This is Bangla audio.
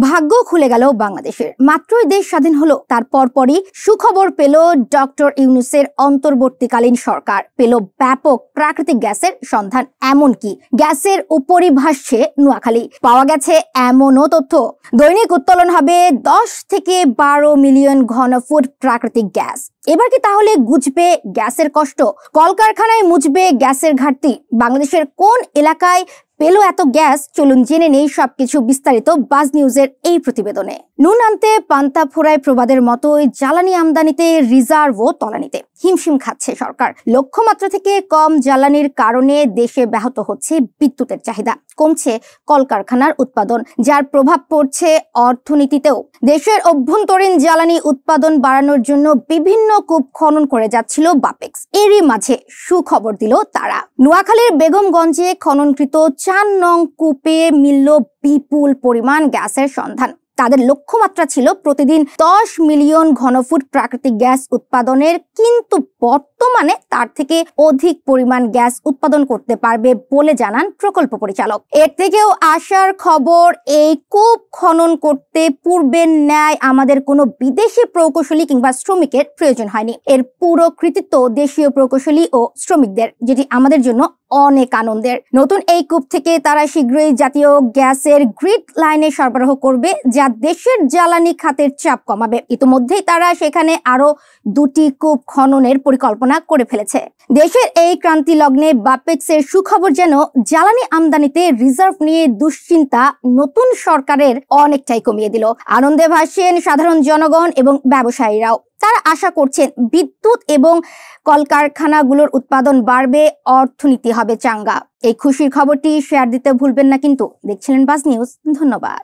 ভাগ্য খুলে গেল বাংলাদেশের। মাত্রই দেশ স্বাধীন হলো, তার পরপরই সুখবর পেল ডক্টর ইউনূসের অন্তর্বর্তীকালীন সরকার। পেল ব্যাপক প্রাকৃতিক গ্যাসের সন্ধান, এমনকি গ্যাসের উপরই ভাসছে নোয়াখালী। পাওয়া গেছে এমনও তথ্য, দৈনিক উত্তোলন হবে 10 থেকে 12 মিলিয়ন ঘনফুট প্রাকৃতিক গ্যাস। এবার কি তাহলে গুজবে গ্যাসের কষ্ট? কলকারখানায় মুজবে গ্যাসের ঘাটতি? বাংলাদেশের কোন এলাকায় পেল এত গ্যাস? চলুন জেনে নেই সবকিছু বিস্তারিত বাজ নিউজের এই প্রতিবেদনে। নুন আনতে পান্তা ফোড়ায় প্রবাদের মতোই জ্বালানি আমদানিতে রিজার্ভও তলানিতে। হিমশিম খাচ্ছে সরকার। লক্ষ্যমাত্রা থেকে কম জ্বালানির কারণে দেশে ব্যাহত হচ্ছে বিদ্যুতের চাহিদা, কমছে কলকারখানার উৎপাদন, যার প্রভাব পড়ছে অর্থনীতিতেও। দেশের অভ্যন্তরীণ জ্বালানি উৎপাদন বাড়ানোর জন্য বিভিন্ন কূপ খনন করে যাচ্ছিল বাপেক্স। এরই মাঝে সুখবর দিল তারা। নোয়াখালীর বেগমগঞ্জে খননকৃত 4 নং কূপে মিলল বিপুল পরিমাণ গ্যাসের সন্ধান। তাদের লক্ষ্যমাত্রা ছিল প্রতিদিন 10 মিলিয়ন ঘনফুট প্রাকৃতিক গ্যাস উৎপাদনের, কিন্তু বর্তমানে তার থেকে অধিক পরিমাণ গ্যাস উৎপাদন করতে পারবে বলে জানান প্রকল্প পরিচালক। এর থেকেও আশার খবর, এই কূপ খনন করতে পূর্বের ন্যায় আমাদের কোনো বিদেশি প্রকৌশলী কিংবা শ্রমিকের প্রয়োজন হয়নি। এর পুরো কৃতিত্ব দেশীয় প্রকৌশলী ও শ্রমিকদের, যেটি আমাদের জন্য অনেক আনন্দের। নতুন এই কূপ থেকে তারা শীঘ্রই জাতীয় গ্যাসের গ্রিড লাইনে সরবরাহ করবে, যা দেশের জ্বালানি খাতের চাপ কমাবে। ইতিমধ্যেই তারা সেখানে আরো 2টি কূপ খননের পরিকল্পনা করে ফেলেছে। দেশের এই ক্রান্তি লগ্নে বাপেক্সের সুখবর যেন জ্বালানি আমদানিতে রিজার্ভ নিয়ে দুশ্চিন্তা নতুন সরকারের অনেকটাই কমিয়ে দিল। আনন্দে ভাসছেন সাধারণ জনগণ এবং ব্যবসায়ীরাও। তারা আশা করছেন বিদ্যুৎ এবং কলকারখানাগুলোর উৎপাদন বাড়বে, অর্থনীতি হবে চাঙ্গা। এই খুশির খবরটি শেয়ার দিতে ভুলবেন না কিন্তু। দেখছিলেন বাজ নিউজ। ধন্যবাদ।